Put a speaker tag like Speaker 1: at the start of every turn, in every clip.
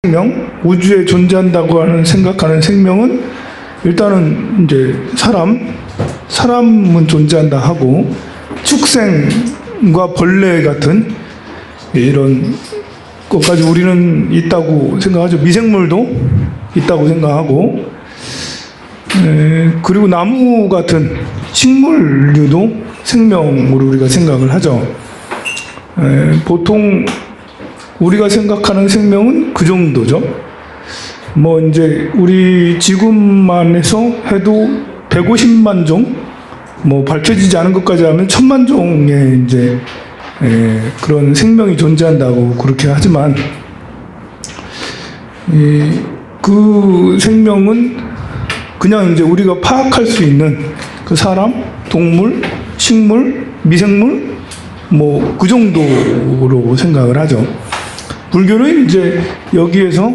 Speaker 1: 생명, 우주에 존재한다고 하는 생각하는 생명은 일단은 이제 사람은 존재한다 하고 축생과 벌레 같은 이런 것까지 우리는 있다고 생각하죠. 미생물도 있다고 생각하고, 그리고 나무 같은 식물류도 생명으로 우리가 생각을 하죠. 보통 우리가 생각하는 생명은 그 정도죠. 뭐 이제 우리 지구만 해서 해도 150만 종, 뭐 밝혀지지 않은 것까지 하면 1000만 종의 이제 그런 생명이 존재한다고 그렇게 하지만, 그 생명은 그냥 이제 우리가 파악할 수 있는 그 사람, 동물, 식물, 미생물, 뭐 그 정도로 생각을 하죠. 불교는 이제 여기에서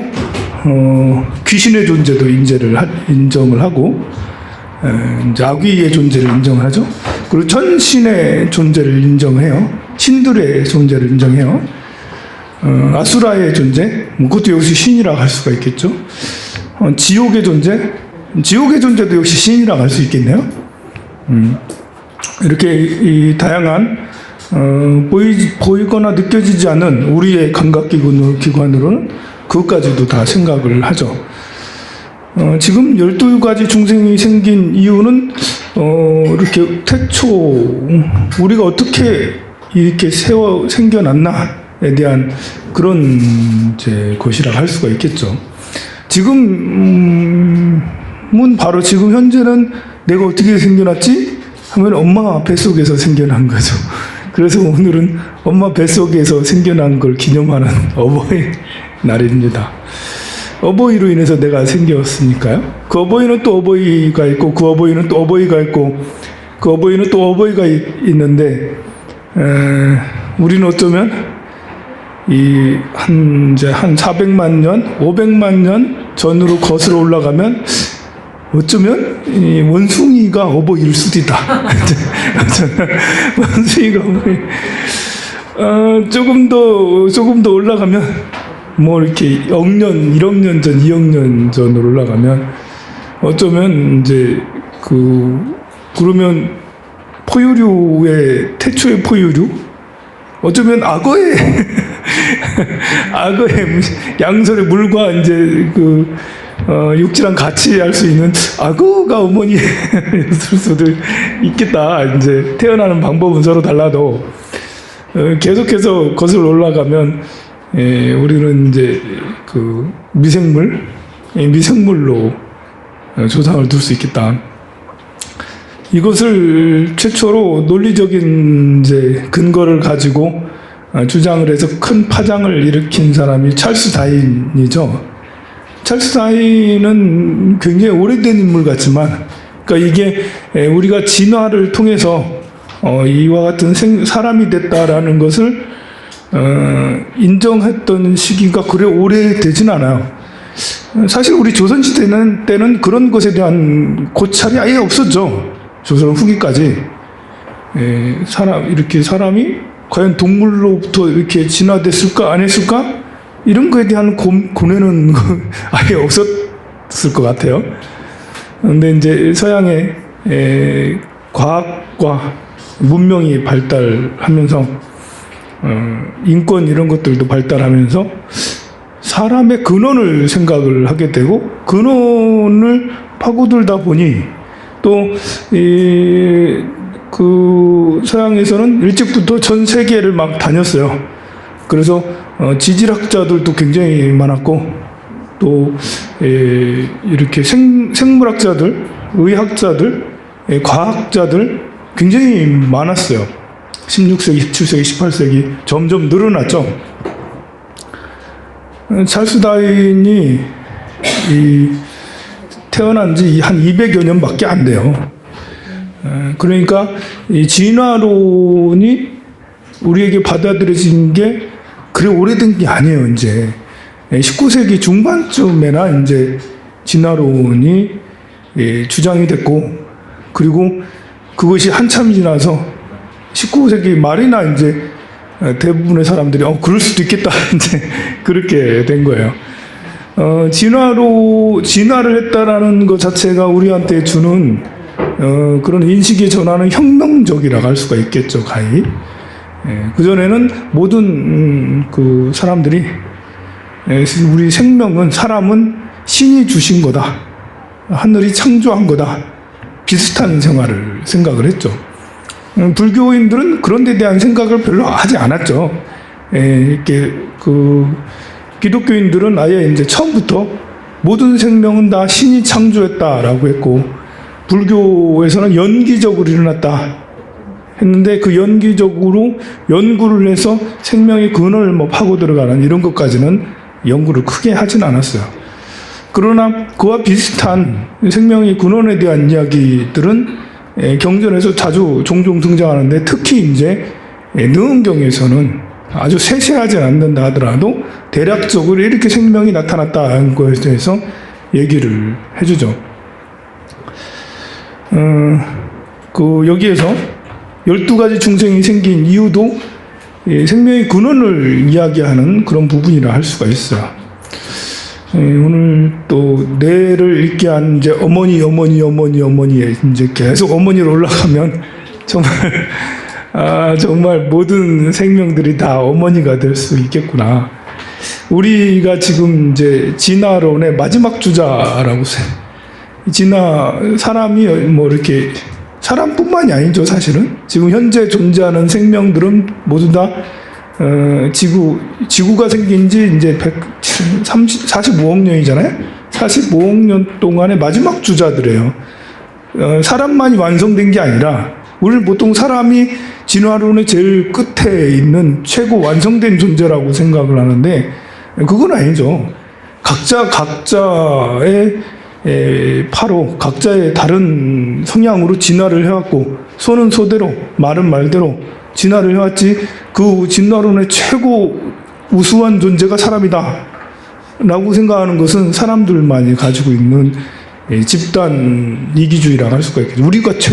Speaker 1: 귀신의 존재도 인정을 하고, 이제 아귀의 존재를 인정하죠. 그리고 천신의 존재를 인정해요. 신들의 존재를 인정해요. 아수라의 존재, 그것도 역시 신이라고 할 수가 있겠죠. 지옥의 존재도 역시 신이라고 할 수 있겠네요. 이렇게 이 다양한 보이거나 느껴지지 않는 우리의 감각기관으로는 그것까지도 다 생각을 하죠. 지금 12가지 중생이 생긴 이유는 이렇게 태초 우리가 어떻게 이렇게 생겨났나에 대한 그런 이제 것이라고 할 수가 있겠죠. 지금은 바로 지금 현재는 내가 어떻게 생겨났지? 하면 엄마 뱃속에서 생겨난 거죠. 그래서 오늘은 엄마 뱃속에서 생겨난 걸 기념하는 어버이 날입니다. 어버이로 인해서 내가 생겼으니까요. 그 어버이는 또 어버이가 있고, 그 어버이는 또 어버이가 있고, 그 어버이는 또 어버이가 있는데, 우리는 어쩌면 이제 한 400만 년, 500만 년 전으로 거슬러 올라가면 어쩌면 이 원숭이가 어버이일 수도 있다. 원숭이가 어버이. 조금 더 올라가면 뭐 이렇게 1억 년 전, 2억 년 전으로 올라가면 어쩌면 이제 그러면 포유류의 태초의 포유류, 어쩌면 악어의 양설의 물과 이제 육지랑 같이 할 수 있는 악어가 어머니였을 수도 있겠다. 이제 태어나는 방법은 서로 달라도 계속해서 거슬러 올라가면 우리는 이제 그 미생물로 조상을 둘 수 있겠다. 이것을 최초로 논리적인 이제 근거를 가지고 주장을 해서 큰 파장을 일으킨 사람이 찰스 다윈이죠. 찰스 다윈은 굉장히 오래된 인물 같지만, 그러니까 이게 우리가 진화를 통해서 이와 같은 사람이 됐다라는 것을 인정했던 시기가 그래 오래되진 않아요. 사실 우리 조선시대 때는 그런 것에 대한 고찰이 아예 없었죠. 조선 후기까지. 사람이 과연 동물로부터 이렇게 진화됐을까 안 했을까? 이런 거에 대한 고뇌는 아예 없었을 것 같아요. 그런데 이제 서양의 과학과 문명이 발달하면서 인권 이런 것들도 발달하면서 사람의 근원을 생각을 하게 되고, 근원을 파고들다 보니 또 그 서양에서는 일찍부터 전 세계를 막 다녔어요. 그래서 지질학자들도 굉장히 많았고, 또 이렇게 생물학자들, 의학자들, 과학자들 굉장히 많았어요. 16세기, 17세기, 18세기 점점 늘어났죠. 찰스 다윈이 태어난 지 한 200여 년밖에 안 돼요. 그러니까 이 진화론이 우리에게 받아들여진 게 그래 오래된 게 아니에요. 이제 19세기 중반쯤에나 이제 진화론이 주장이 됐고, 그리고 그것이 한참 지나서 19세기 말이나 이제 대부분의 사람들이 그럴 수도 있겠다 이제 그렇게 된 거예요. 진화를 했다라는 것 자체가 우리한테 주는 그런 인식의 전환은 혁명적이라고 할 수가 있겠죠, 가히. 그전에는 모든 그 사람들이 우리 생명은, 사람은 신이 주신 거다, 하늘이 창조한 거다, 비슷한 생활을 생각을 했죠. 불교인들은 그런 데 대한 생각을 별로 하지 않았죠. 이렇게 기독교인들은 아예 이제 처음부터 모든 생명은 다 신이 창조했다라고 했고, 불교에서는 연기적으로 일어났다 했는데, 그 연기적으로 연구를 해서 생명의 근원을 뭐 파고 들어가는 이런 것까지는 연구를 크게 하진 않았어요. 그러나 그와 비슷한 생명의 근원에 대한 이야기들은 경전에서 종종 등장하는데, 특히 이제 능언경에서는 아주 세세하지 않는다 하더라도 대략적으로 이렇게 생명이 나타났다는 것에 대해서 얘기를 해주죠. 여기에서 12가지 중생이 생긴 이유도 생명의 근원을 이야기하는 그런 부분이라 할 수가 있어요. 오늘 또 뇌를 읽게 한 이제 어머니에 이제 계속 어머니로 올라가면 정말 모든 생명들이 다 어머니가 될 수 있겠구나. 우리가 지금 이제 진화론의 마지막 주자라고 사람이 뭐 이렇게, 사람뿐만이 아니죠, 사실은. 지금 현재 존재하는 생명들은 모두 다 지구가 생긴 지 이제 45억 년이잖아요. 45억 년 동안의 마지막 주자들이에요. 사람만이 완성된 게 아니라, 우리는 보통 사람이 진화론의 제일 끝에 있는 최고 완성된 존재라고 생각을 하는데, 그건 아니죠. 각자의 파로, 각자의 다른 성향으로 진화를 해왔고, 소는 소대로, 말은 말대로 진화를 해왔지, 그 진화론의 최고 우수한 존재가 사람이다 라고 생각하는 것은 사람들만이 가지고 있는 집단 이기주의라고 할 수가 있겠죠.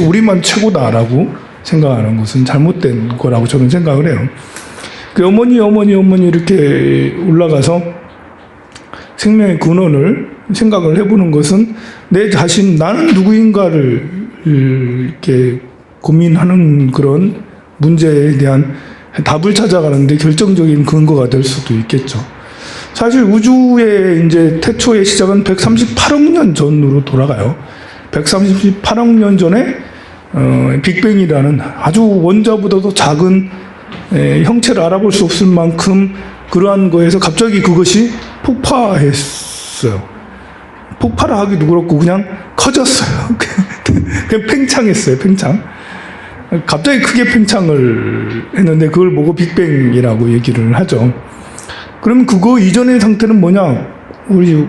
Speaker 1: 우리만 최고다라고 생각하는 것은 잘못된 거라고 저는 생각을 해요. 그 어머니 이렇게 올라가서 생명의 근원을 생각을 해보는 것은 내 자신, 나는 누구인가를 이렇게 고민하는 그런 문제에 대한 답을 찾아가는데 결정적인 근거가 될 수도 있겠죠. 사실 우주의 이제 태초의 시작은 138억 년 전으로 돌아가요. 138억 년 전에 빅뱅이라는 아주 원자보다도 작은 형체를 알아볼 수 없을 만큼 그러한 거에서 갑자기 그것이 폭파했어요. 폭발을 하기도 그렇고 그냥 커졌어요. 그냥 팽창했어요. 팽창. 갑자기 크게 팽창을 했는데 그걸 보고 빅뱅이라고 얘기를 하죠. 그럼 그거 이전의 상태는 뭐냐? 우리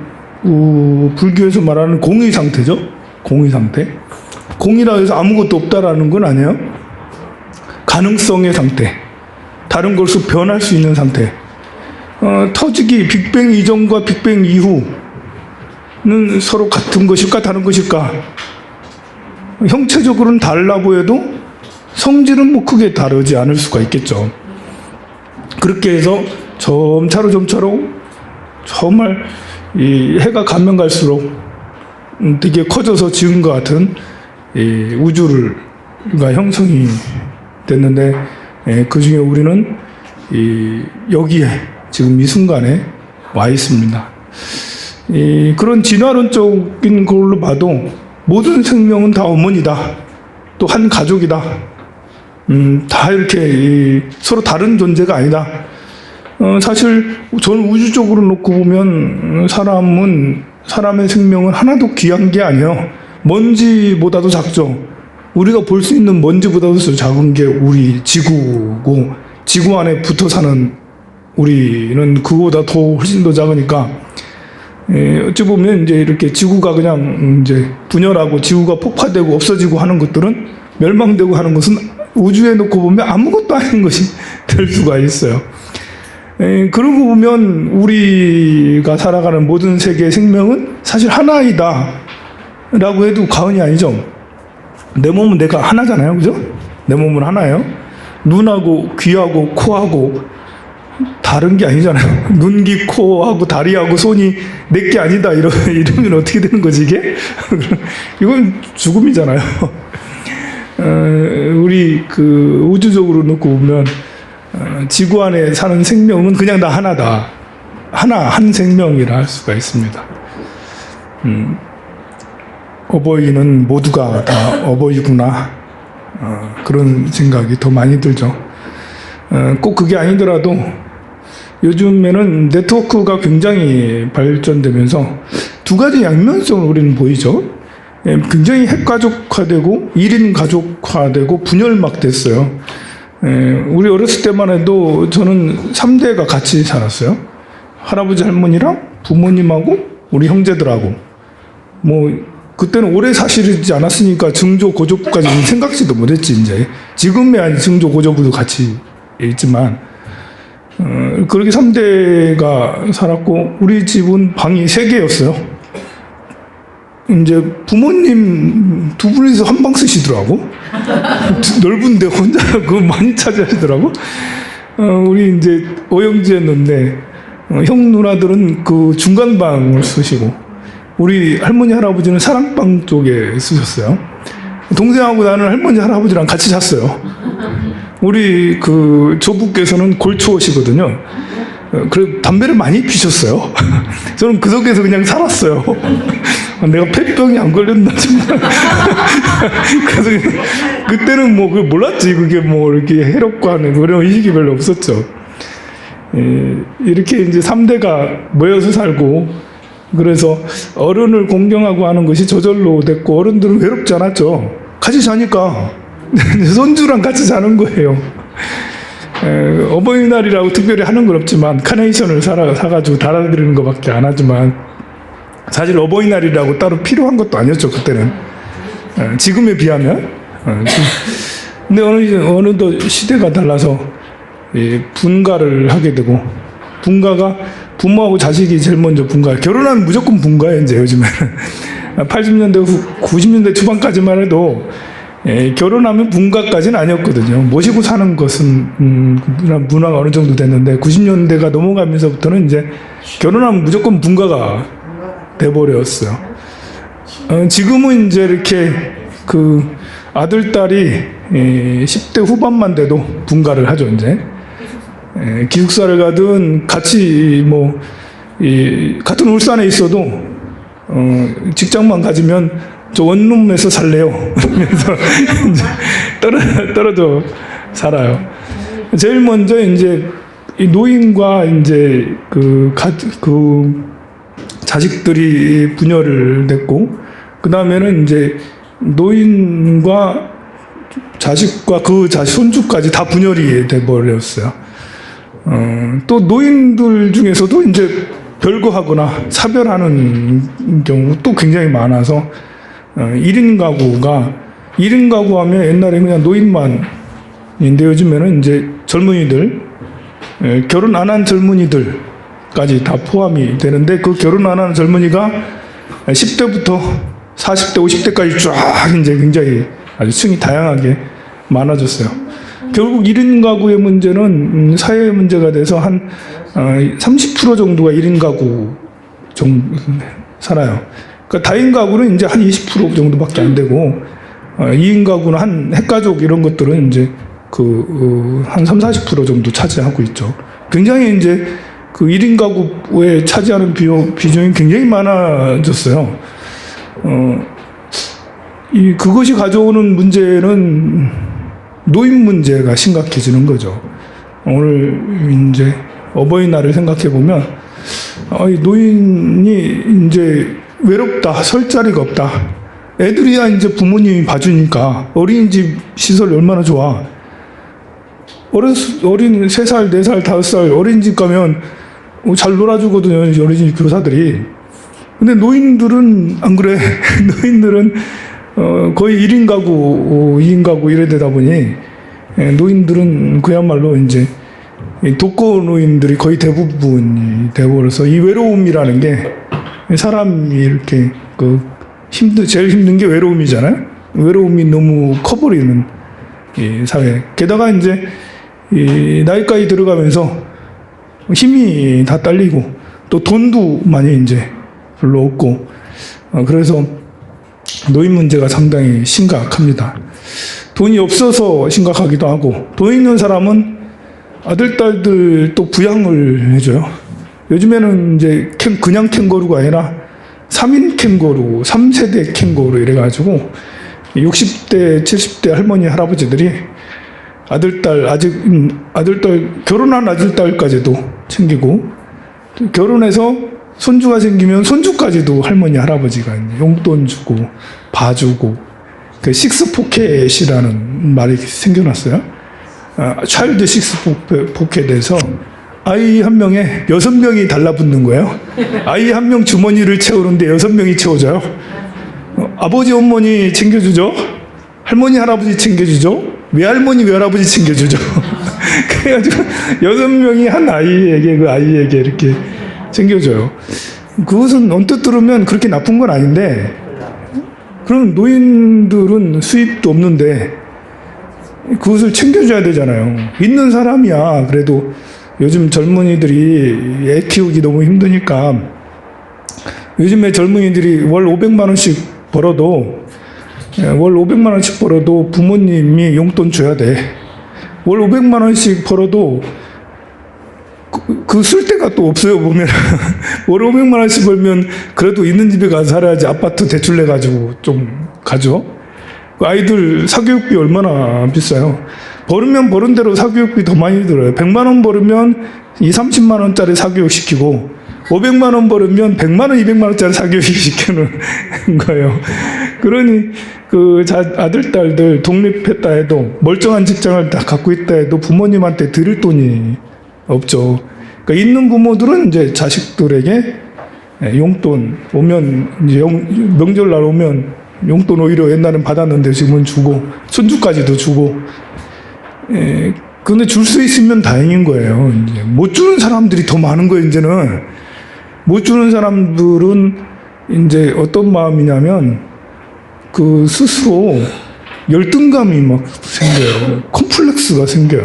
Speaker 1: 불교에서 말하는 공의 상태죠. 공의 상태. 공이라 해서 아무것도 없다라는 건 아니에요. 가능성의 상태. 다른 것으로 변할 수 있는 상태. 터지기, 빅뱅 이전과 빅뱅 이후는 서로 같은 것일까 다른 것일까? 형체적으로는 달라고 해도 성질은 뭐 크게 다르지 않을 수가 있겠죠. 그렇게 해서 점차로 정말 이 해가 가면 갈수록 되게 커져서 지금과 같은 우주가 형성이 됐는데, 그 중에 우리는 여기에 지금 이 순간에 와 있습니다. 그런 진화론적인 걸로 봐도 모든 생명은 다 어머니다, 또 한 가족이다, 다 이렇게 서로 다른 존재가 아니다. 사실 저는 우주적으로 놓고 보면 사람의 생명은 하나도 귀한 게 아니에요. 먼지보다도 작죠. 우리가 볼 수 있는 먼지보다도 작은 게 우리 지구고, 지구 안에 붙어 사는 우리는 그거보다 훨씬 더 작으니까, 어찌 보면 이제 이렇게 지구가 그냥 이제 분열하고 지구가 폭파되고 없어지고 하는 것들은, 멸망되고 하는 것은 우주에 놓고 보면 아무것도 아닌 것이 될 수가 있어요. 그러고 보면 우리가 살아가는 모든 세계의 생명은 사실 하나이다 라고 해도 과언이 아니죠. 내 몸은 내가 하나잖아요. 그죠? 내 몸은 하나예요. 눈하고 귀하고 코하고 다른 게 아니잖아요. 눈, 귀, 코하고 다리하고 손이 내게 아니다. 이러면 어떻게 되는 거지, 이게? 이건 죽음이잖아요. 우리 그 우주적으로 놓고 보면, 지구 안에 사는 생명은 그냥 다 하나다. 한 생명이라 할 수가 있습니다. 어버이는 모두가 다 어버이구나. 그런 생각이 더 많이 들죠. 꼭 그게 아니더라도 요즘에는 네트워크가 굉장히 발전되면서 두 가지 양면성을 우리는 보이죠. 굉장히 핵가족화되고 1인 가족화되고 분열막 됐어요. 우리 어렸을 때만 해도 저는 3대가 같이 살았어요. 할아버지 할머니랑 부모님하고 우리 형제들하고. 그때는 오래 사시지 않았으니까 증조 고조부까지는 생각지도 못했지. 이제 지금의 증조 고조부도 같이 있지만 그렇게 3대가 살았고 우리 집은 방이 3개였어요. 이제 부모님 두 분이서 한 방 쓰시더라고. 넓은데 혼자 그거 많이 차지하시더라고. 우리 이제 5형제였는데 형 누나들은 그 중간 방을 쓰시고 우리 할머니 할아버지는 사랑방 쪽에 쓰셨어요. 동생하고 나는 할머니 할아버지랑 같이 잤어요. 우리 그 조부께서는 골초시거든요. 그래서 담배를 많이 피셨어요. 저는 그 속에서 그냥 살았어요. 내가 폐병이 안 걸렸나 정말. 그래서 그때는 그걸 몰랐지. 그게 이렇게 해롭고 하는 그런 의식이 별로 없었죠. 이렇게 이제 3대가 모여서 살고 그래서 어른을 공경하고 하는 것이 저절로 됐고 어른들은 외롭지 않았죠. 같이 자니까 손주랑 같이 자는 거예요. 어버이날이라고 특별히 하는 건 없지만 카네이션을 사가지고 달아드리는 것밖에 안 하지만 사실 어버이날이라고 따로 필요한 것도 아니었죠. 그때는 지금에 비하면. 근데 어느덧 시대가 달라서 분가를 하게 되고 분가가 부모하고 자식이 제일 먼저 분가. 결혼하면 무조건 분가예요. 이제 요즘에는 80년대 후 90년대 초반까지만 해도 결혼하면 분가까지는 아니었거든요. 모시고 사는 것은 문화가 어느 정도 됐는데 90년대가 넘어가면서부터는 이제 결혼하면 무조건 분가가 돼버렸어요. 지금은 이제 이렇게 그 아들 딸이 10대 후반만 돼도 분가를 하죠. 이제 기숙사를 가든 같이 같은 울산에 있어도 직장만 가지면 저 원룸에서 살래요. 그러면서 이제 떨어져 살아요. 제일 먼저 이제 이 노인과 이제 그 자식들이 분열을 됐고 그 다음에는 이제 노인과 자식과 그 자식 손주까지 다 분열이 돼 버렸어요. 또 노인들 중에서도 이제 별거하거나 사별하는 경우 또 굉장히 많아서 1인 가구 하면 옛날에 그냥 노인만인데 요즘에는 이제 젊은이들, 결혼 안 한 젊은이들까지 다 포함이 되는데 그 결혼 안 하는 젊은이가 10대부터 40대, 50대까지 쫙 이제 굉장히 아주 층이 다양하게 많아졌어요. 결국 1인 가구의 문제는 사회 문제가 돼서 한 30% 정도가 1인 가구 정도 살아요. 그러니까 다인 가구는 이제 한 20% 정도밖에 안 되고 2인 가구는 한 핵가족 이런 것들은 이제 한 30-40% 정도 차지하고 있죠. 굉장히 이제 그 1인 가구에 차지하는 비중이 굉장히 많아졌어요. 그것이 가져오는 문제는 노인 문제가 심각해지는 거죠. 오늘 이제 어버이날을 생각해 보면 노인이 이제 외롭다, 설 자리가 없다. 애들이야 이제 부모님이 봐주니까 어린이집 시설이 얼마나 좋아. 어린 3살, 4살, 5살 어린이집 가면 잘 놀아주거든요. 어린이집 교사들이. 근데 노인들은 안 그래. 노인들은 거의 1인 가구, 2인 가구 이래 되다 보니 노인들은 그야말로 이제 독거노인들이 거의 대부분이 되어버려서 이 외로움이라는 게 사람이 이렇게 제일 힘든 게 외로움이잖아요. 외로움이 너무 커버리는 이 사회. 게다가 이제 이 나이까지 들어가면서 힘이 다 딸리고 또 돈도 많이 이제 별로 없고 그래서 노인 문제가 상당히 심각합니다. 돈이 없어서 심각하기도 하고 돈 있는 사람은 아들, 딸들 또 부양을 해줘요. 요즘에는 이제 그냥 캥거루가 아니라 3인 캥거루, 3세대 캥거루 이래가지고 60대, 70대 할머니, 할아버지들이 아들, 딸, 결혼한 아들, 딸까지도 챙기고 결혼해서 손주가 생기면 손주까지도 할머니, 할아버지가 용돈 주고 봐주고 그 식스포켓이라는 말이 생겨났어요. 차일드 식스포켓에서 아이 한 명에 6명이 달라붙는 거예요. 아이 한 명 주머니를 채우는데 6명이 채워져요. 아버지, 어머니 챙겨주죠. 할머니, 할아버지 챙겨주죠. 외할머니, 외할아버지 챙겨주죠. 그래가지고 6명이 한 아이에게 그 아이에게 이렇게 챙겨줘요. 그것은 언뜻 들으면 그렇게 나쁜 건 아닌데 그럼 노인들은 수입도 없는데 그것을 챙겨줘야 되잖아요. 있는 사람이야. 그래도 요즘 젊은이들이 애 키우기 너무 힘드니까 요즘에 젊은이들이 월 500만 원씩 벌어도 부모님이 용돈 줘야 돼. 월 500만 원씩 벌어도 그 쓸 데가 또 없어요. 보면 월 500만 원씩 벌면 그래도 있는 집에 가서 살아야지. 아파트 대출 내 가지고 좀 가죠. 아이들 사교육비 얼마나 비싸요. 벌으면 버는 대로 사교육비 더 많이 들어요. 100만 원 벌으면 2, 30만 원짜리 사교육 시키고 500만 원 벌으면 100만 원, 200만 원짜리 사교육 시키는 거예요. 그러니 그 아들, 딸들 독립했다 해도 멀쩡한 직장을 다 갖고 있다 해도 부모님한테 드릴 돈이 없죠. 그러니까 있는 부모들은 이제 자식들에게 용돈 오면 이제 명절날 오면 용돈 오히려 옛날엔 받았는데 지금은 주고 손주까지도 주고. 근데 줄 수 있으면 다행인 거예요. 이제 못 주는 사람들이 더 많은 거예요. 이제는 못 주는 사람들은 이제 어떤 마음이냐면 그 스스로 열등감이 막 생겨요. 콤플렉스가 생겨요.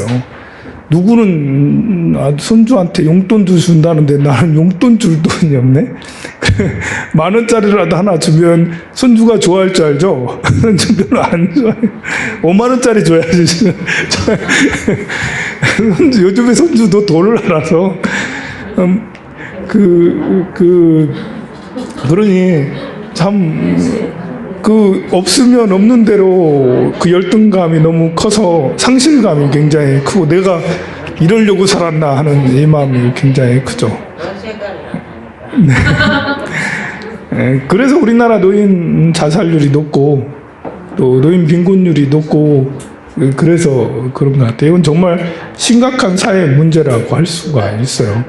Speaker 1: 누구는 손주한테 용돈도 준다는데 나는 용돈 줄 돈이 없네. 10,000원짜리라도 하나 주면 손주가 좋아할 줄 알죠? 손주는 안 좋아해요. 50,000원짜리 줘야지. 요즘에 손주도 돈을 알아서 그러니 참 없으면 없는 대로 그 열등감이 너무 커서 상실감이 굉장히 크고 내가 이러려고 살았나 하는 이 마음이 굉장히 크죠. 네. 그래서 우리나라 노인 자살률이 높고 또 노인 빈곤율이 높고 그래서 그런 것 같아요. 이건 정말 심각한 사회 문제라고 할 수가 있어요.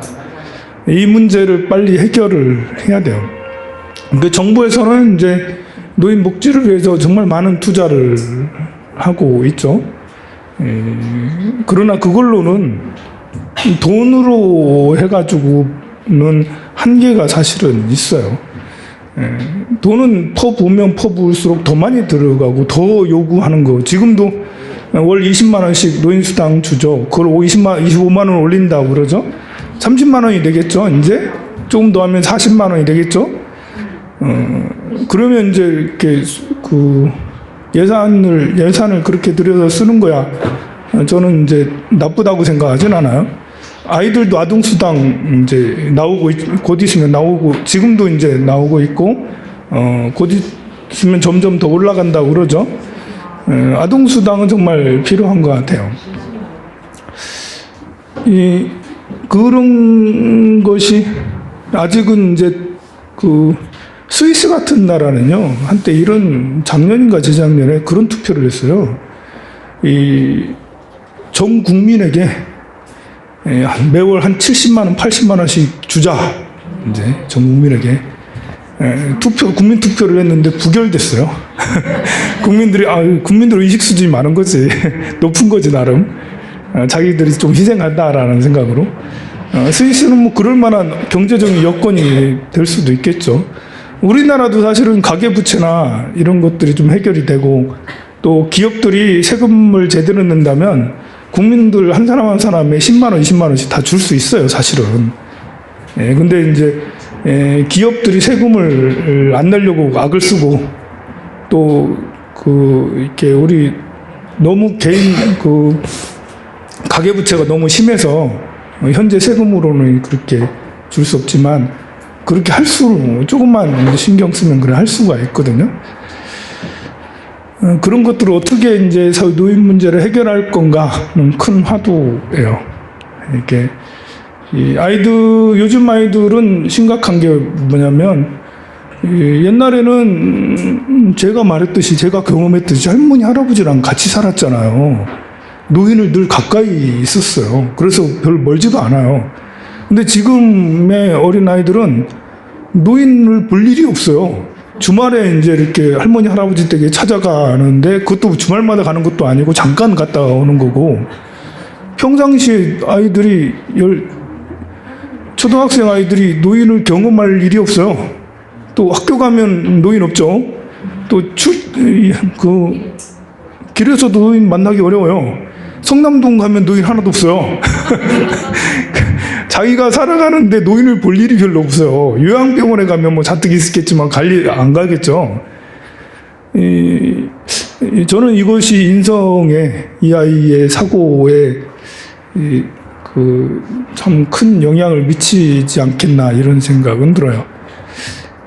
Speaker 1: 이 문제를 빨리 해결을 해야 돼요. 정부에서는 이제 노인 복지를 위해서 정말 많은 투자를 하고 있죠. 그러나 그걸로는 돈으로 해가지고는 한계가 사실은 있어요. 돈은 퍼부으면 퍼부을수록 더 많이 들어가고 더 요구하는 거. 지금도 월 20만 원씩 노인수당 주죠. 그걸 25만 원 올린다고 그러죠. 30만 원이 되겠죠. 이제 조금 더 하면 40만 원이 되겠죠. 그러면 이제 이렇게 예산을 그렇게 들여서 쓰는 거야. 저는 이제 나쁘다고 생각하진 않아요. 아이들도 아동수당 이제 곧 있으면 나오고, 지금도 이제 나오고 있고, 곧 있으면 점점 더 올라간다고 그러죠. 아동수당은 정말 필요한 것 같아요. 그런 것이 아직은 이제 스위스 같은 나라는요, 한때 작년인가 재작년에 그런 투표를 했어요. 전 국민에게 매월 한 70만 원, 80만 원씩 주자. 이제 전 국민에게 국민 투표를 했는데 부결됐어요. 국민들 의식 수준이 많은 거지. 높은 거지 나름. 자기들이 좀 희생한다라는 생각으로. 스위스는 뭐 그럴 만한 경제적인 여건이 될 수도 있겠죠. 우리나라도 사실은 가계부채나 이런 것들이 좀 해결이 되고 또 기업들이 세금을 제대로 낸다면 국민들 한 사람 한 사람에 10만 원, 20만 원씩 다 줄 수 있어요, 사실은. 예, 근데 이제 기업들이 세금을 안 내려고 악을 쓰고 또 이렇게 우리 너무 개인 가계부채가 너무 심해서 현재 세금으로는 그렇게 줄 수 없지만 그렇게 할수록 조금만 신경 쓰면 그래 할 수가 있거든요. 그런 것들을 어떻게 이제 노인 문제를 해결할 건가는 큰 화두예요. 이렇게 요즘 아이들은 심각한 게 뭐냐면 옛날에는 제가 말했듯이 제가 경험했듯이 할머니 할아버지랑 같이 살았잖아요. 노인을 늘 가까이 있었어요. 그래서 별 멀지도 않아요. 근데 지금의 어린 아이들은 노인을 볼 일이 없어요. 주말에 이제 이렇게 할머니 할아버지 댁에 찾아가는데 그것도 주말마다 가는 것도 아니고 잠깐 갔다 오는 거고, 평상시에 아이들이 초등학생 아이들이 노인을 경험할 일이 없어요. 또 학교 가면 노인 없죠. 또 길에서도 노인 만나기 어려워요. 성남동 가면 노인 하나도 없어요. 자기가 살아가는데 노인을 볼 일이 별로 없어요. 요양병원에 가면 뭐 잔뜩 있었겠지만 안 가겠죠. 저는 이것이 인성에, 이 아이의 사고에 참 큰 영향을 미치지 않겠나 이런 생각은 들어요.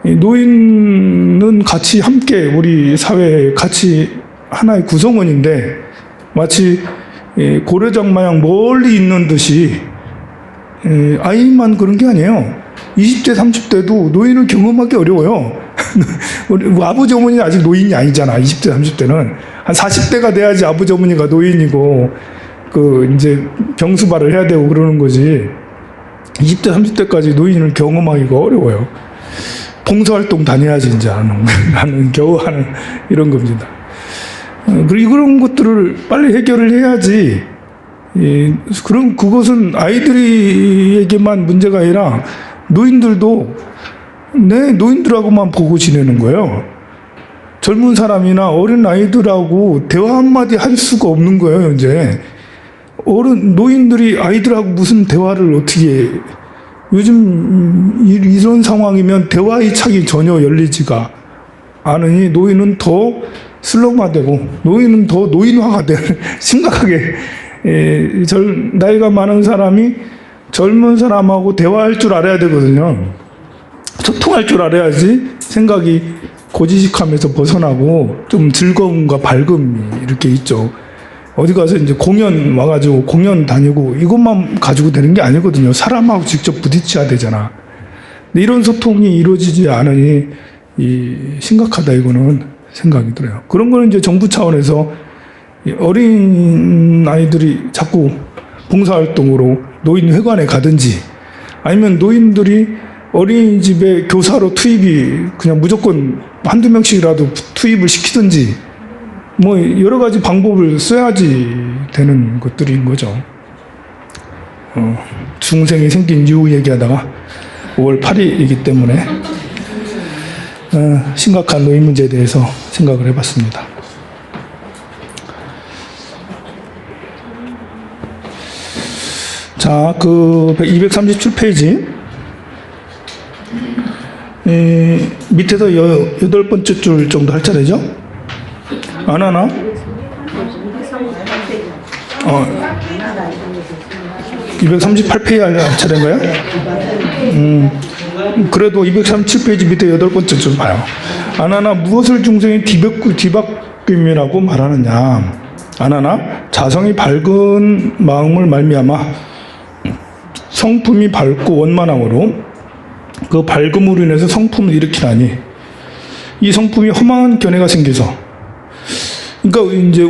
Speaker 1: 노인은 같이 함께 우리 사회에 같이 하나의 구성원인데 마치 고려장 마냥 멀리 있는 듯이 아이만 그런 게 아니에요. 20대, 30대도 노인을 경험하기 어려워요. 우리 아버지, 어머니는 아직 노인이 아니잖아. 20대, 30대는. 한 40대가 돼야지 아버지, 어머니가 노인이고, 이제 병수발을 해야 되고 그러는 거지. 20대, 30대까지 노인을 경험하기가 어려워요. 봉사활동 다녀야지, 이제 나는 겨우 하는 이런 겁니다. 그리고 그런 것들을 빨리 해결을 해야지. 그럼 그것은 아이들에게만 문제가 아니라 노인들도 노인들하고만 보고 지내는 거예요. 젊은 사람이나 어린 아이들하고 대화 한마디 할 수가 없는 거예요, 이제. 노인들이 아이들하고 무슨 대화를 어떻게 요즘 이런 상황이면 대화의 창이 전혀 열리지가 않으니 노인은 더 슬럼화되고 노인은 더 노인화가 되는 심각하게 나이가 많은 사람이 젊은 사람하고 대화할 줄 알아야 되거든요. 소통할 줄 알아야지 생각이 고지식함에서 벗어나고 좀 즐거움과 밝음이 이렇게 있죠. 어디 가서 이제 공연 와가지고 공연 다니고 이것만 가지고 되는 게 아니거든요. 사람하고 직접 부딪혀야 되잖아. 근데 이런 소통이 이루어지지 않으니 심각하다 이거는 생각이 들어요. 그런 거는 이제 정부 차원에서 어린 아이들이 자꾸 봉사활동으로 노인회관에 가든지 아니면 노인들이 어린이집에 교사로 투입이 그냥 무조건 한두 명씩이라도 투입을 시키든지 뭐 여러 가지 방법을 써야지 되는 것들인 거죠. 중생이 생긴 이유 얘기하다가 5월 8일이기 때문에 심각한 노인 문제에 대해서 생각을 해봤습니다. 자, 237페이지 밑에서 8번째 줄 정도 할 차례죠? 안 하나? 238페이지 할 차례인가요? 그래도 237페이지 밑에 8번째 줄 봐요. 안 하나 무엇을 중생이 뒤바꿈이라고 말하느냐? 안 하나 자성이 밝은 마음을 말미암아 성품이 밝고 원만함으로 그 밝음으로 인해서 성품을 일으키나니 이 성품이 허망한 견해가 생겨서 그러니까 이제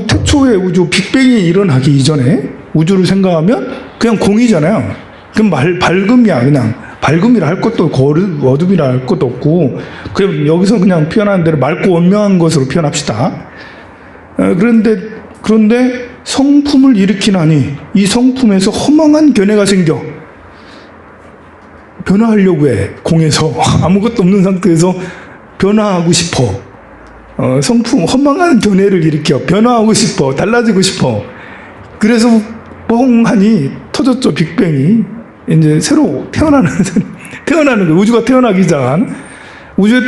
Speaker 1: 태초의 우주 빅뱅이 일어나기 이전에 우주를 생각하면 그냥 공이잖아요. 그럼 밝음이야. 그냥 밝음이라 할 것도 없고 어둠이라 할 것도 없고 그럼 여기서 그냥 표현하는 대로 맑고 원명한 것으로 표현합시다. 그런데 성품을 일으키나니 이 성품에서 허망한 견해가 생겨 변화하려고 해. 공에서 아무것도 없는 상태에서 변화하고 싶어. 성품 허망한 견해를 일으켜 변화하고 싶어. 달라지고 싶어. 그래서 뻥하니 터졌죠. 빅뱅이. 이제 새로 태어나는 거, 우주가 태어나기 전, 우주에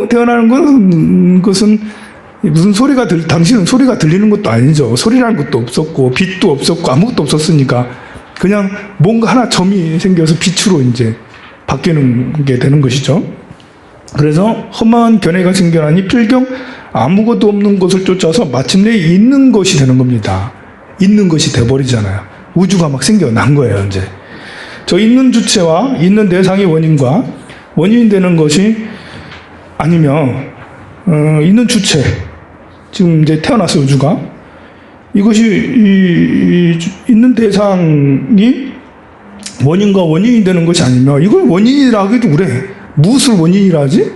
Speaker 1: 태어나는 것은 무슨 당신은 소리가 들리는 것도 아니죠. 소리라는 것도 없었고, 빛도 없었고, 아무것도 없었으니까, 그냥 뭔가 하나 점이 생겨서 빛으로 이제 바뀌는 게 되는 것이죠. 그래서 험한 견해가 생겨나니 필경 아무것도 없는 것을 쫓아서 마침내 있는 것이 되는 겁니다. 있는 것이 돼버리잖아요. 우주가 막 생겨난 거예요, 이제. 저 있는 주체와 있는 대상의 원인과 원인이 되는 것이 아니면, 있는 주체, 지금 이제 태어났어, 우주가. 이것이 있는 대상이 원인과 원인이 되는 것이 아니면 이걸 원인이라 하기도 그래. 무엇을 원인이라 하지?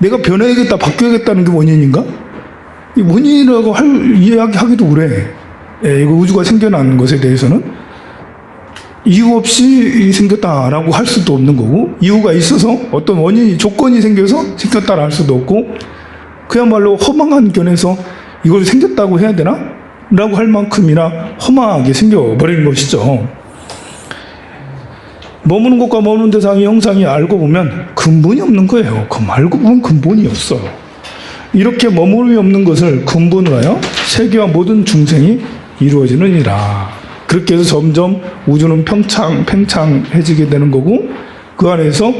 Speaker 1: 내가 변해야겠다, 바뀌어야겠다는 게 원인인가? 이 원인이라고 이야기하기도 그래. 예, 이거 우주가 생겨나는 것에 대해서는 이유 없이 생겼다라고 할 수도 없는 거고, 이유가 있어서 어떤 원인이, 조건이 생겨서 생겼다라 할 수도 없고, 그야말로 허망한 견해서 이걸 생겼다고 해야 되나? 라고 할 만큼이나 허망하게 생겨버린 것이죠. 머무는 것과 머무는 대상의 형상이 알고 보면 근본이 없는 거예요. 알고 보면 근본이 없어요. 이렇게 머무름이 없는 것을 근본으로 하여 세계와 모든 중생이 이루어지느니라. 그렇게 해서 점점 우주는 팽창해지게 되는 거고, 그 안에서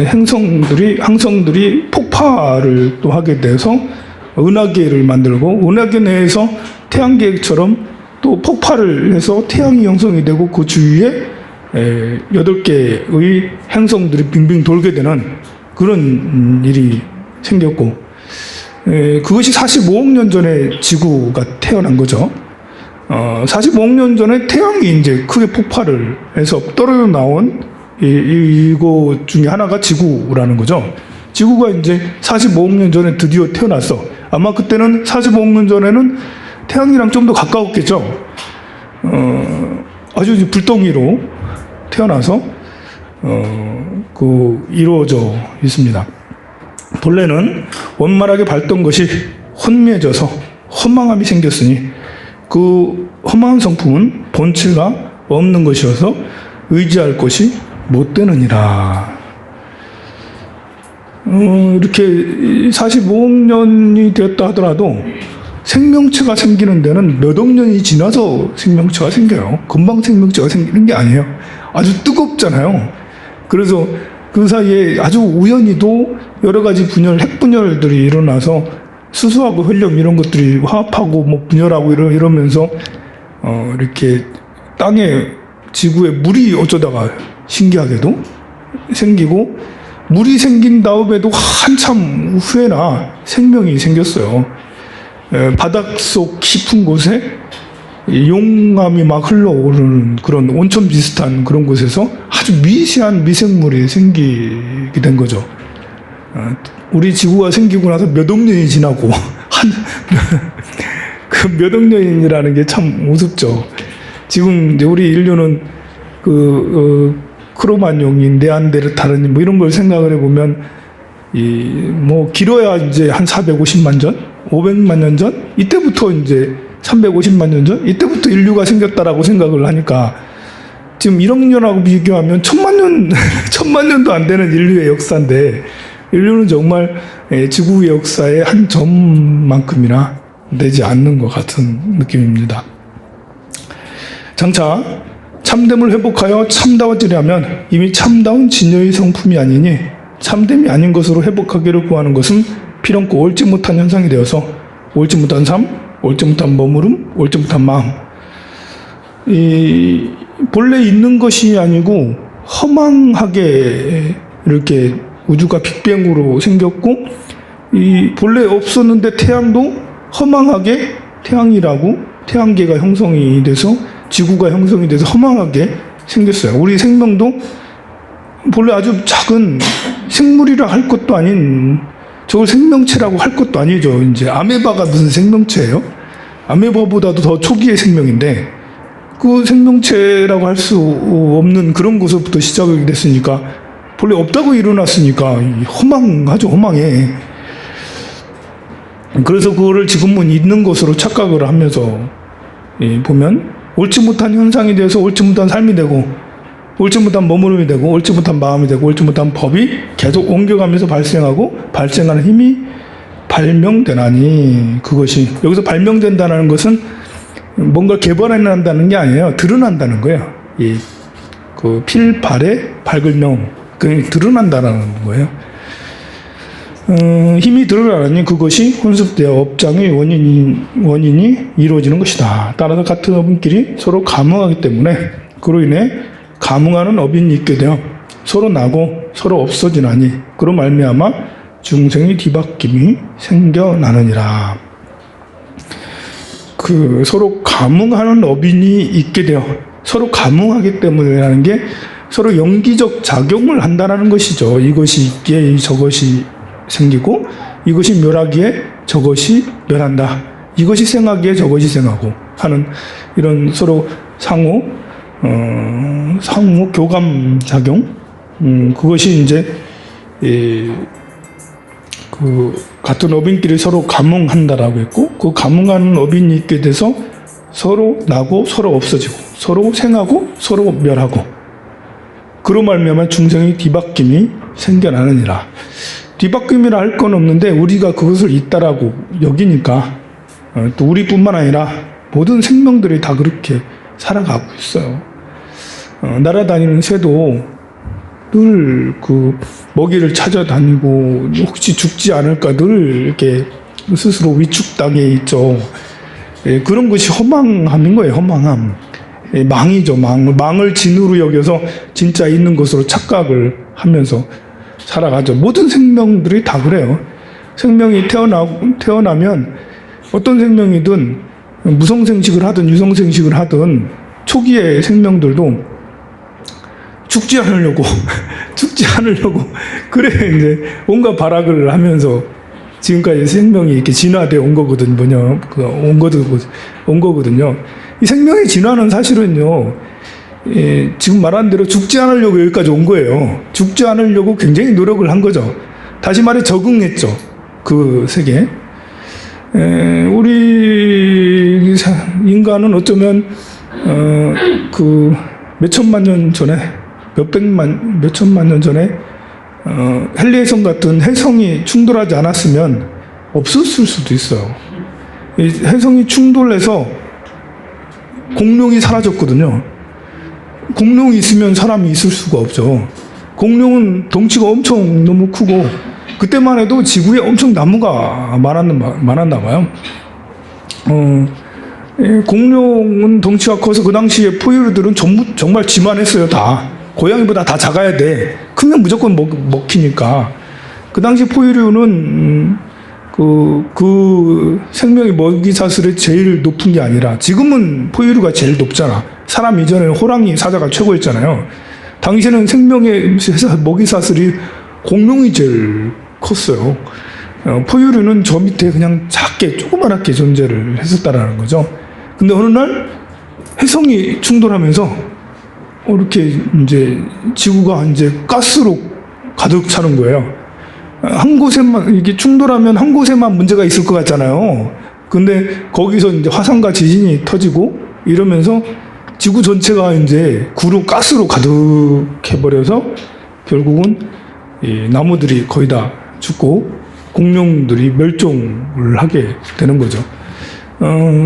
Speaker 1: 항성들이 폭발을 또 하게 돼서 은하계를 만들고, 은하계 내에서 태양계처럼 또 폭발을 해서 태양이 형성이 되고, 그 주위에 8개의 행성들이 빙빙 돌게 되는 그런 일이 생겼고, 그것이 45억 년 전에 지구가 태어난 거죠. 45억 년 전에 태양이 이제 크게 폭발을 해서 떨어져 나온 이거 중에 하나가 지구라는 거죠. 지구가 이제 45억 년 전에 드디어 태어났어. 아마 그때는 45억 년 전에는 태양이랑 좀 더 가까웠겠죠. 아주 불덩이로 태어나서 이루어져 있습니다. 본래는 원만하게 밝던 것이 혼미해져서 허망함이 생겼으니 그 허망한 성품은 본체가 없는 것이어서 의지할 것이 못 되느니라. 이렇게 45억 년이 되었다 하더라도 생명체가 생기는 데는 몇 억 년이 지나서 생명체가 생겨요. 금방 생명체가 생기는 게 아니에요. 아주 뜨겁잖아요. 그래서 그 사이에 아주 우연히도 여러 가지 핵분열들이 일어나서 수소하고 헬륨 이런 것들이 화합하고 뭐 분열하고 이러면서 이렇게 지구에 물이 어쩌다가 신기하게도 생기고, 물이 생긴 다음에도 한참 후에나 생명이 생겼어요. 바닷속 깊은 곳에 용암이 막 흘러오르는 그런 온천 비슷한 그런 곳에서 아주 미세한 미생물이 생기게 된 거죠. 우리 지구가 생기고 나서 몇 억 년이 지나고 그 몇 억 년이라는 게 참 우습죠. 지금 이제 우리 인류는 크로마뇽인 네안데르탈인 뭐 이런 걸 생각을 해보면 뭐 길어야 이제 한 450만 전, 500만 년 전, 이때부터 이제 350만 년 전, 이때부터 인류가 생겼다라고 생각을 하니까 지금 1억 년하고 비교하면 1000만 년도 안 되는 인류의 역사인데, 인류는 정말 지구의 역사의 한 점만큼이나 되지 않는 것 같은 느낌입니다. 장차 참됨을 회복하여 참다워지려면 이미 참다운 진여의 성품이 아니니 참됨이 아닌 것으로 회복하기를 구하는 것은 필연코 옳지 못한 현상이 되어서 옳지 못한 삶, 옳지 못한 머무름, 옳지 못한 마음, 본래 있는 것이 아니고 허망하게 이렇게 우주가 빅뱅으로 생겼고, 본래 없었는데 태양도 허망하게 태양계가 형성이 돼서, 지구가 형성이 돼서 허망하게 생겼어요. 우리 생명도 본래 아주 작은 생물이라 할 것도 아닌, 저걸 생명체라고 할 것도 아니죠. 이제 아메바가 무슨 생명체예요? 아메바보다도 더 초기의 생명인데, 그 생명체라고 할 수 없는 그런 곳부터 시작이 됐으니까, 본래 없다고 일어났으니까 허망하죠. 허망해. 그래서 그거를 지금은 있는 것으로 착각을 하면서 보면 옳지 못한 현상에 대해서 옳지 못한 삶이 되고, 옳지 못한 머무름이 되고, 옳지 못한 마음이 되고, 옳지 못한 법이 계속 옮겨가면서 발생하고, 발생하는 힘이 발명되나니, 그것이 여기서 발명된다는 것은 뭔가 개발해낸다는 게 아니에요. 드러난다는 거예요. 그 필발의 발글명, 그 드러난다는 거예요. 힘이 드러나니 그것이 혼습되어 업장의 원인이 이루어지는 것이다. 따라서 같은 업인끼리 서로 감응하기 때문에 그로 인해 감응하는 업인이 있게 되어 서로 나고 서로 없어지나니 그로 말미암아 중생의 뒤바뀜이 생겨나느니라. 그 서로 감응하는 업인이 있게 되어 서로 감응하기 때문이라는 게 서로 연기적 작용을 한다는 것이죠. 이것이 있기에 저것이 생기고, 이것이 멸하기에 저것이 멸한다. 이것이 생하기에 저것이 생하고 하는 이런 서로 상호 교감 작용, 그것이 이제 그 같은 업인끼리 서로 감응한다라고 했고, 그 감응하는 업인이 있게 돼서 서로 나고 서로 없어지고 서로 생하고 서로 멸하고, 그로 말미암아 중생의 뒤바뀜이 생겨나느니라. 뒤바뀜이라 할 건 없는데 우리가 그것을 있다라고 여기니까, 또 우리뿐만 아니라 모든 생명들이 다 그렇게 살아가고 있어요. 날아다니는 새도 늘 그 먹이를 찾아다니고 혹시 죽지 않을까 늘 이렇게 스스로 위축당해 있죠. 그런 것이 허망함인 거예요. 허망함. 망이죠. 망을 진으로 여겨서 진짜 있는 것으로 착각을 하면서 살아가죠. 모든 생명들이 다 그래요. 생명이 태어나면 어떤 생명이든 무성생식을 하든 유성생식을 하든 초기의 생명들도 죽지 않으려고 그래 이제 온갖 발악을 하면서 지금까지 생명이 이렇게 진화되어 온 거거든요. 온 거거든요. 이 생명의 진화는 사실은요, 지금 말한 대로 죽지 않으려고 여기까지 온 거예요. 죽지 않으려고 굉장히 노력을 한 거죠. 다시 말해 적응했죠. 그 세계에. 우리 인간은 어쩌면 그 몇천만 년 전에 몇천만 년 전에 헨리해성 같은 해성이 충돌하지 않았으면 없었을 수도 있어요. 이 해성이 충돌해서 공룡이 사라졌거든요. 공룡이 있으면 사람이 있을 수가 없죠. 공룡은 덩치가 엄청 너무 크고, 그때만 해도 지구에 엄청 나무가 많았나 봐요. 공룡은 덩치가 커서 그 당시에 포유류들은 정말 지만했어요. 다 고양이보다 다 작아야 돼. 크면 무조건 먹히니까. 그 당시 포유류는 그 생명의 먹이사슬이 제일 높은 게 아니라, 지금은 포유류가 제일 높잖아. 사람 이전에는 호랑이 사자가 최고였잖아요. 당시에는 생명의 먹이사슬이 공룡이 제일 컸어요. 포유류는 저 밑에 그냥 작게 조그맣게 존재를 했었다라는 거죠. 근데 어느 날 해성이 충돌하면서 이렇게 이제 지구가 이제 가스로 가득 차는 거예요. 한 곳에만 이게 충돌하면 한 곳에만 문제가 있을 것 같잖아요. 근데 거기서 이제 화산과 지진이 터지고 이러면서 지구 전체가 이제 가스로 가득해 버려서 결국은 이 나무들이 거의 다 죽고 공룡들이 멸종을 하게 되는 거죠.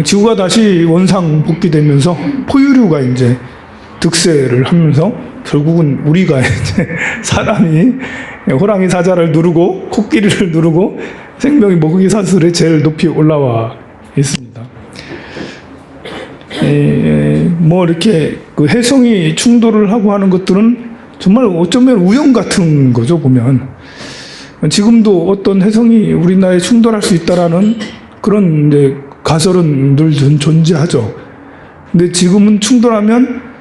Speaker 1: 지구가 다시 원상 복귀되면서 포유류가 이제 득세를 하면서 결국은 우리가 이제 사람이 호랑이 사자를 누르고 코끼리를 누르고 생명의 먹이사슬에 제일 높이 올라와 있습니다. 뭐 이렇게 그 해성이 충돌을 하고 하는 것들은 정말 어쩌면 우연 같은 거죠. 보면 지금도 어떤 해성이 우리나라에 충돌할 수 있다라는 그런 이제 가설은 늘 존재하죠. 근데 지금은 충돌하면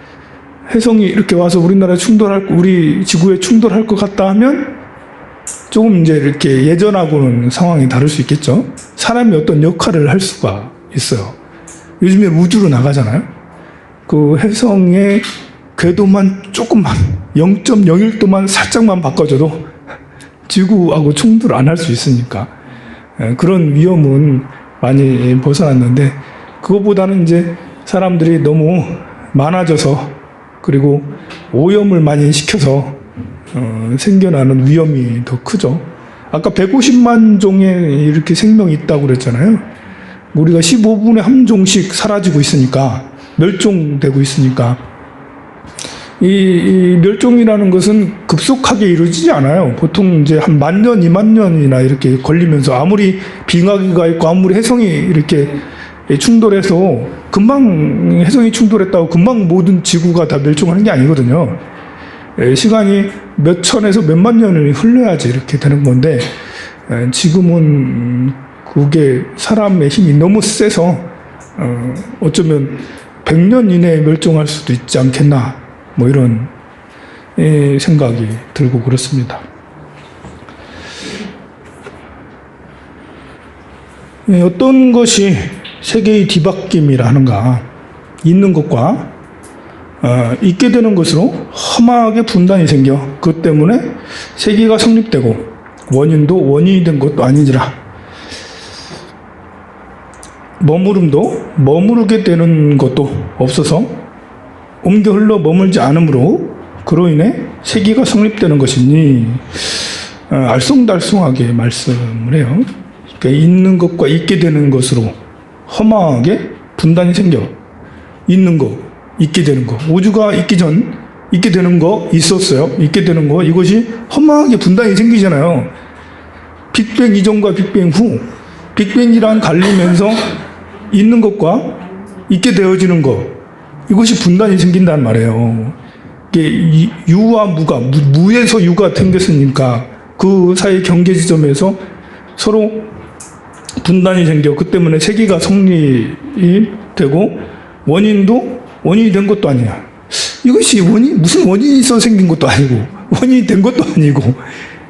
Speaker 1: 해성이 이렇게 와서 우리 지구에 충돌할 것 같다 하면 조금 이제 이렇게 예전하고는 상황이 다를 수 있겠죠. 사람이 어떤 역할을 할 수가 있어요. 요즘에 우주로 나가잖아요. 그 해성의 궤도만 조금만 0.01도만 살짝만 바꿔줘도 지구하고 충돌 안 할 수 있으니까 그런 위험은 많이 벗어났는데, 그거보다는 이제 사람들이 너무 많아져서 그리고 오염을 많이 시켜서 생겨나는 위험이 더 크죠. 아까 150만 종의 이렇게 생명이 있다고 그랬잖아요. 우리가 15분에 한 종씩 사라지고 있으니까, 멸종되고 있으니까, 이 멸종이라는 것은 급속하게 이루어지지 않아요. 보통 이제 한 10,000년, 20,000년이나 이렇게 걸리면서, 아무리 빙하기가 있고 아무리 혜성이 이렇게 충돌해서 금방, 혜성이 충돌했다고 금방 모든 지구가 다 멸종하는 게 아니거든요. 시간이 몇 천에서 몇만 년을 흘러야지 이렇게 되는 건데, 지금은 그게 사람의 힘이 너무 세서 어쩌면 100년 이내에 멸종할 수도 있지 않겠나, 뭐 이런 생각이 들고 그렇습니다. 어떤 것이 세계의 뒤바뀜이라 하는가? 있는 것과 있게 되는 것으로 험하게 분단이 생겨 그것 때문에 세계가 성립되고 원인도 원인이 된 것도 아니지라. 머무름도 머무르게 되는 것도 없어서 옮겨 흘러 머물지 않으므로 그로 인해 세계가 성립되는 것이니, 알쏭달쏭하게 말씀을 해요. 그러니까 있는 것과 있게 되는 것으로 험하게 분단이 생겨. 있는 거, 있게 되는 거. 우주가 있기 전 있게 되는 거 있었어요. 있게 되는 거, 이것이 험하게 분단이 생기잖아요. 빅뱅 이전과 빅뱅 후, 빅뱅이랑 갈리면서 있는 것과 있게 되어지는 것, 이것이 분단이 생긴다는 말이에요. 이게 유와 무가, 무에서 유가 생겼으니까 그 사이 경계 지점에서 서로 분단이 생겨. 그 때문에 세계가 성립이 되고, 원인도 원인이 된 것도 아니야. 이것이 무슨 원인이 있어 생긴 것도 아니고, 원인이 된 것도 아니고,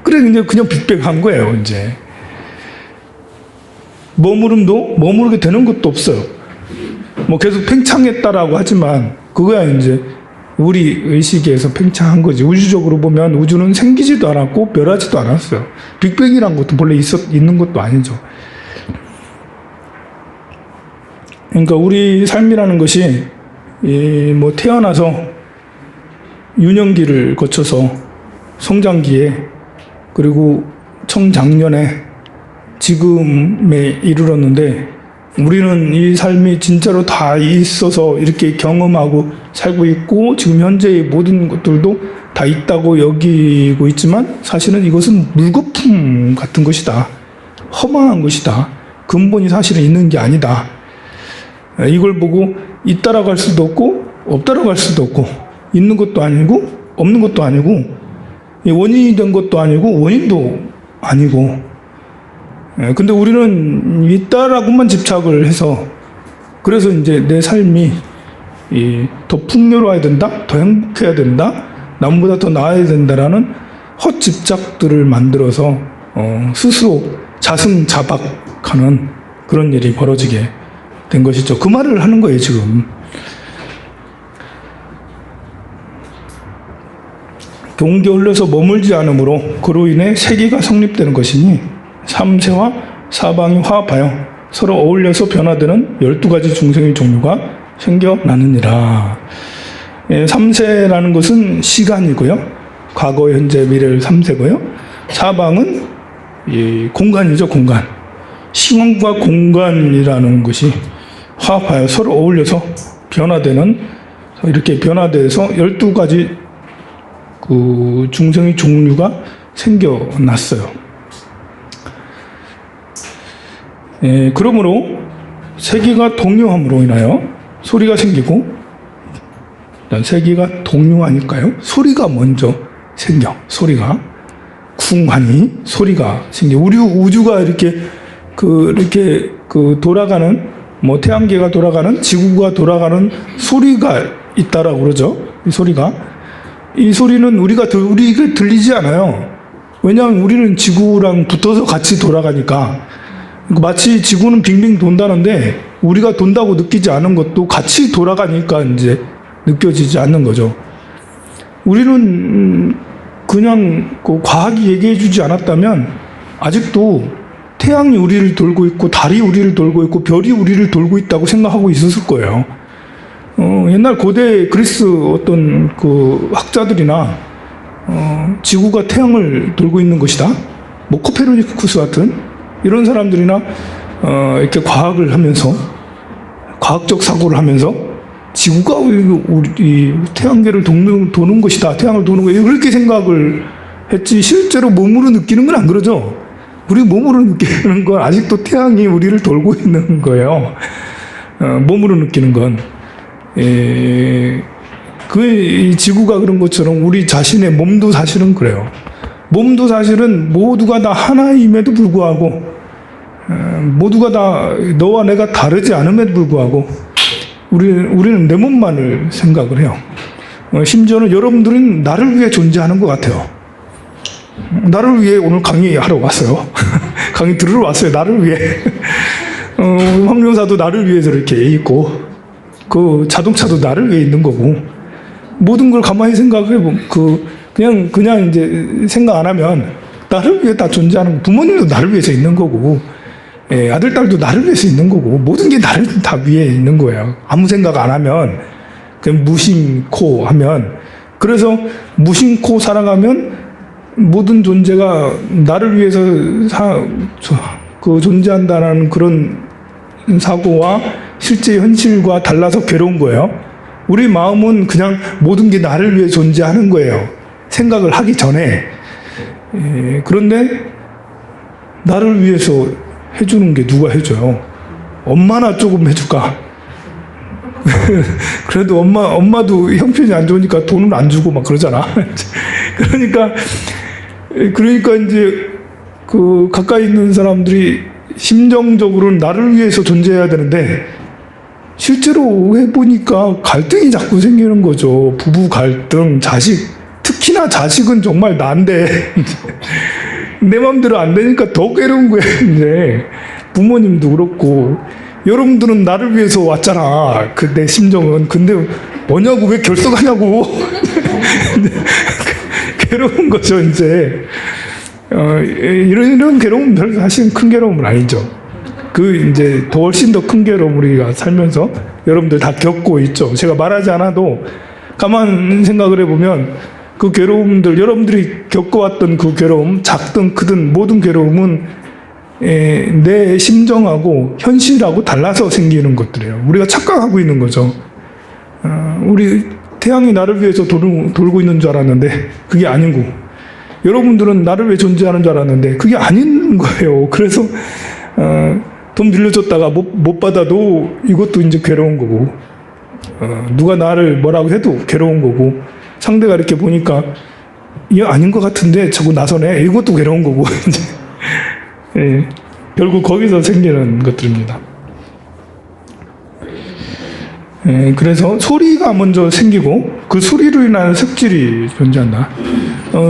Speaker 1: 그래, 그냥 빅뱅한 거예요, 이제. 머무름도 머무르게 되는 것도 없어요. 뭐 계속 팽창했다라고 하지만, 그거야 이제 우리 의식에서 팽창한 거지. 우주적으로 보면 우주는 생기지도 않았고, 멸하지도 않았어요. 빅뱅이란 것도 본래 있는 것도 아니죠. 그러니까 우리 삶이라는 것이 뭐 태어나서 유년기를 거쳐서 성장기에, 그리고 청장년에 지금에 이르렀는데, 우리는 이 삶이 진짜로 다 있어서 이렇게 경험하고 살고 있고, 지금 현재의 모든 것들도 다 있다고 여기고 있지만, 사실은 이것은 물거품 같은 것이다. 허망한 것이다. 근본이 사실은 있는 게 아니다. 이걸 보고 있다라고 할 수도 없고 없다라고 할 수도 없고, 있는 것도 아니고 없는 것도 아니고, 원인이 된 것도 아니고 원인도 아니고. 근데 우리는 있다라고만 집착을 해서, 그래서 이제 내 삶이 더 풍요로워야 된다, 더 행복해야 된다, 남보다 더 나아야 된다라는 헛집착들을 만들어서 스스로 자승자박하는 그런 일이 벌어지게 된 것이죠. 그 말을 하는 거예요, 지금. 옮겨 흘러서 머물지 않으므로 그로 인해 세계가 성립되는 것이니, 3세와 사방이 화합하여 서로 어울려서 변화되는 12가지 중생의 종류가 생겨나느니라. 3세라는 것은 시간이고요. 과거, 현재, 미래를 3세고요. 사방은 공간이죠, 공간. 시간과 공간이라는 것이 화합하여 서로 어울려서 변화되는, 이렇게 변화돼서 12가지 그 중생의 종류가 생겨났어요. 그러므로 세계가 동요함으로 인하여 소리가 생기고, 세계가 동요하니까요, 소리가 먼저 생겨. 소리가 쿵하니 소리가 생겨. 우리 우주가 이렇게 돌아가는, 뭐 태양계가 돌아가는, 지구가 돌아가는 소리가 있다라고 그러죠. 이 소리는 우리가 들리지 않아요. 왜냐하면 우리는 지구랑 붙어서 같이 돌아가니까. 마치 지구는 빙빙 돈다는데 우리가 돈다고 느끼지 않은 것도 같이 돌아가니까 이제 느껴지지 않는 거죠. 우리는 그냥 과학이 얘기해 주지 않았다면 아직도 태양이 우리를 돌고 있고, 달이 우리를 돌고 있고, 별이 우리를 돌고 있다고 생각하고 있었을 거예요. 옛날 고대 그리스 어떤 그 학자들이나 지구가 태양을 돌고 있는 것이다. 뭐 코페르니쿠스 같은 이런 사람들이나 이렇게 과학을 하면서 과학적 사고를 하면서 지구가 우리 태양계를 도는 것이다. 태양을 도는 것이다. 그렇게 생각을 했지 실제로 몸으로 느끼는 건 안 그러죠. 우리 몸으로 느끼는 건 아직도 태양이 우리를 돌고 있는 거예요. 몸으로 느끼는 건. 이 지구가 그런 것처럼 우리 자신의 몸도 사실은 그래요. 몸도 사실은 모두가 다 하나임에도 불구하고 모두가 다 너와 내가 다르지 않음에도 불구하고 우리는 내 몸만을 생각을 해요. 심지어는 여러분들은 나를 위해 존재하는 것 같아요. 나를 위해 오늘 강의하러 왔어요. 강의 들으러 왔어요. 나를 위해. 황명사도 나를 위해서 이렇게 있고 그 자동차도 나를 위해 있는 거고 모든 걸 가만히 생각해 보면 그냥 이제 생각 안 하면 나를 위해 다 존재하는 거. 부모님도 나를 위해서 있는 거고 아들 딸도 나를 위해서 있는 거고 모든 게 나를 다 위해 있는 거예요. 아무 생각 안 하면 그냥 무심코 하면 그래서 무심코 살아가면 모든 존재가 나를 위해서 존재한다는 그런 사고와 실제 현실과 달라서 괴로운 거예요. 우리 마음은 그냥 모든 게 나를 위해 존재하는 거예요. 생각을 하기 전에. 그런데 나를 위해서 해주는 게 누가 해줘요? 엄마나 조금 해줄까? 그래도 엄마도 형편이 안 좋으니까 돈을 안 주고 막 그러잖아. 그러니까 이제 그 가까이 있는 사람들이 심정적으로는 나를 위해서 존재해야 되는데 실제로 해보니까 갈등이 자꾸 생기는 거죠. 부부 갈등, 자식, 특히나 자식은 정말 난데 내 마음대로 안 되니까 더 괴로운 거예요. 이제 부모님도 그렇고 여러분들은 나를 위해서 왔잖아. 내 심정은. 근데 뭐냐고 왜 결석하냐고. 괴로운 거죠 이제. 이런 괴로움은 별 사실은 큰 괴로움은 아니죠. 이제 더 훨씬 더 큰 괴로움 우리가 살면서 여러분들 다 겪고 있죠. 제가 말하지 않아도 가만 생각을 해보면 그 괴로움들 여러분들이 겪어왔던 그 괴로움 작든 크든 모든 괴로움은 내 심정하고 현실하고 달라서 생기는 것들이에요. 우리가 착각하고 있는 거죠. 우리 태양이 나를 위해서 돌고 있는 줄 알았는데 그게 아니고 여러분들은 나를 위해 존재하는 줄 알았는데 그게 아닌 거예요. 그래서 돈 빌려줬다가 못 받아도 이것도 이제 괴로운 거고 누가 나를 뭐라고 해도 괴로운 거고 상대가 이렇게 보니까 이게 아닌 것 같은데 자꾸 나서네 이것도 괴로운 거고 결국 거기서 생기는 것들입니다. 그래서 소리가 먼저 생기고 그 소리로 인한 색질이 존재한다.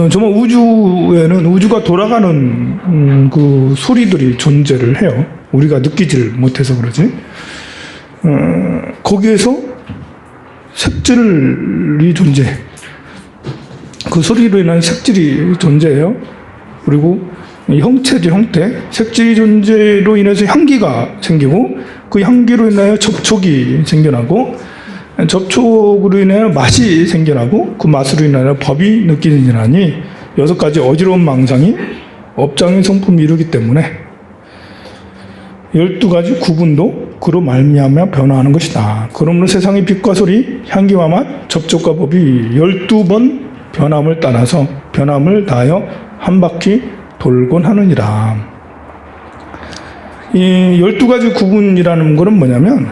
Speaker 1: 정말 우주에는 우주가 돌아가는 그 소리들이 존재를 해요. 우리가 느끼지를 못해서 그러지. 거기에서 색질이 존재해. 그 소리로 인한 색질이 존재해요. 그리고 형태죠, 형태. 색질이 존재로 인해서 향기가 생기고 그 향기로 인하여 접촉이 생겨나고 접촉으로 인하여 맛이 생겨나고 그 맛으로 인하여 법이 느껴지나니 6가지 어지러운 망상이 업장의 성품을 이루기 때문에 12가지 구분도 그로 말미암아 변화하는 것이다. 그러므로 세상의 빛과 소리, 향기와 맛, 접촉과 법이 12번 변함을 따라서 변함을 다하여 한 바퀴 돌곤 하느니라. 이 12가지 구분이라는 것은 뭐냐면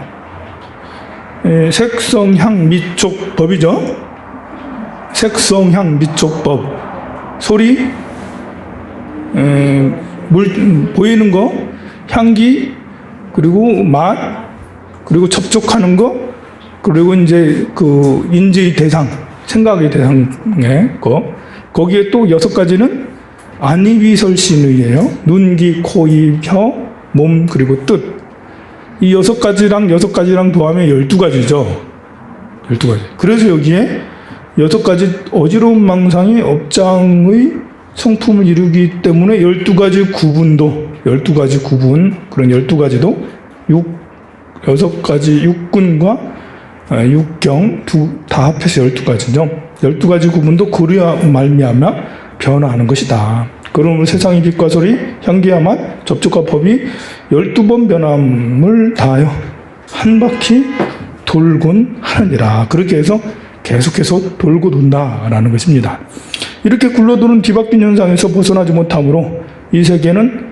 Speaker 1: 색성, 향, 미촉, 법이죠. 색성, 향, 미촉, 법. 소리, 보이는 거, 향기, 그리고 맛, 그리고 접촉하는 거, 그리고 이제 그 인지의 대상, 생각의 대상의 거. 거기에 또 6가지는 안이위설신의예요. 눈, 귀, 코, 입, 혀, 몸, 그리고 뜻. 이 6가지랑 더하면 12가지죠. 12가지. 그래서 여기에 6가지 어지러운 망상이 업장의 성품을 이루기 때문에 12가지 구분도, 12가지 구분, 그런 12가지도 6가지 육군과 육경 다 합해서 12가지죠. 12가지 구분도 그리와 말미암아 변화하는 것이다. 그러므로 세상의 빛과 소리, 향기와 맛, 접촉과 법이 12번 변함을 다하여 한 바퀴 돌곤 하느니라. 그렇게 해서 계속해서 돌고 돈다라는 것입니다. 이렇게 굴러도는 뒤바뀐 현상에서 벗어나지 못하므로 이 세계는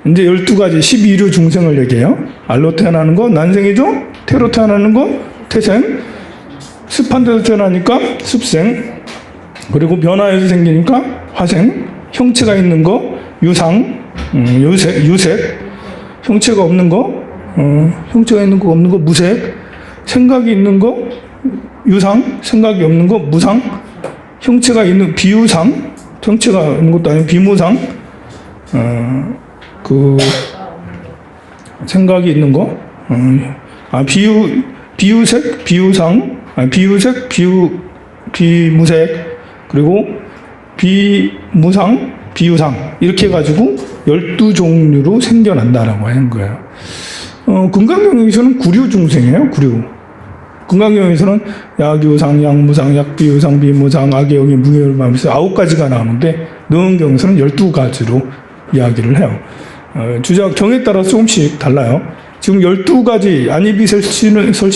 Speaker 1: 이제 12가지 12류 중생을 얘기해요. 알로 태어나는 거 난생이죠. 태로 태어나는 거 태생, 습한 데서 태어나니까 습생, 그리고 변화에서 생기니까 화생, 형체가 있는 거 유상, 유색, 형체가 없는 거, 형체가 있는 거 없는 거 무색, 생각이 있는 거 유상, 생각이 없는 거 무상, 형체가 있는 비유상, 형체가 있는 것도 아니고 비무상, 생각이 있는 거, 비유색, 비유상, 비유색, 비무색, 그리고 비무상, 비유상 이렇게 해가지고 12종류로 생겨난다라고 하는 거예요. 금강경에서는 구류 중생이에요. 구류. 금강경에서는 약유상, 약무상, 약비유상, 비무상, 악의영이, 무교열마면서 9가지가 나오는데 능은경에서는 12가지로 이야기를 해요. 주작 경에 따라 조금씩 달라요. 지금 12가지 안입이 설치는